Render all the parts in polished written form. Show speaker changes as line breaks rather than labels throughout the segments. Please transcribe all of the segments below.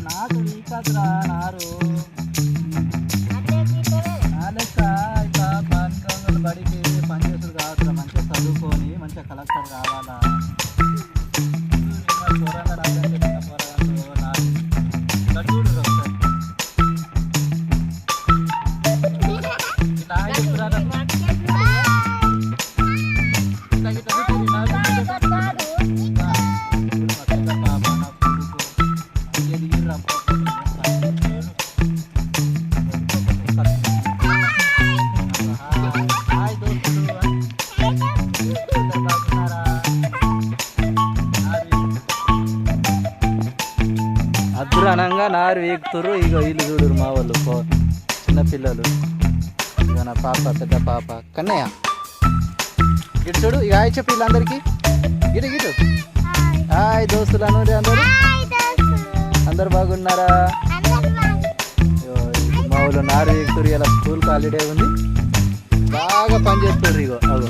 నాటు వీకద్రా నారు నా లెక్క ఇట్లా 12 వందలు బడికి పనిచేసుడు కావద్దురా. మంచిగా చదువుకొని మంచిగా కలెక్టర్ కావాలా. అద్భుతంగా నారు వీకుతురు. ఇక వీళ్ళు చూడరు మా వాళ్ళు చిన్నపిల్లలు. ఇక నా పాప పెద్ద పాప కన్నయ్య గిటు చూడు. ఇక హాయ్ చెప్పి వీళ్ళందరికీ గిటు గిటు హాయ్ దోస్తులు అను. అందరు బాగున్నారా? మా వాళ్ళు నారు వీకుతురు. ఇలా స్కూల్కి హాలిడే ఉంది. బాగా పని చేస్తుర్రు. ఇగో అగో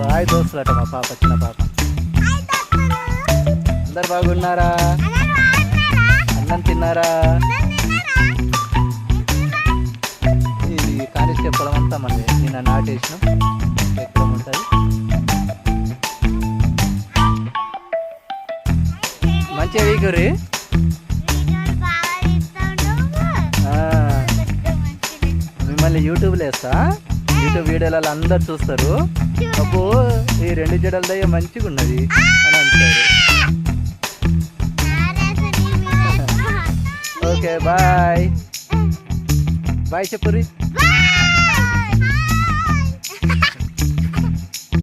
హాయ్ దోస్తులు అట మా పాప చిన్న పాప. అందరు బాగున్నారా? అన్నం తిన్నారా? ఇది కానిస్టే పొలం అంతా మంది నిన్న నాటేసినాం. ఎక్కడ ఉంటుంది మంచిగా వీకుర్రి. మిమ్మల్ని యూట్యూబ్లో వేస్తా. యూట్యూబ్ వీడియోలలో అందరు చూస్తారు. అబ్బో ఈ 2 జడల దయ్య మంచిగా ఉన్నది అని అంటారు. ఓకే బాయ్ బాయ్ చెప్పుర్రి.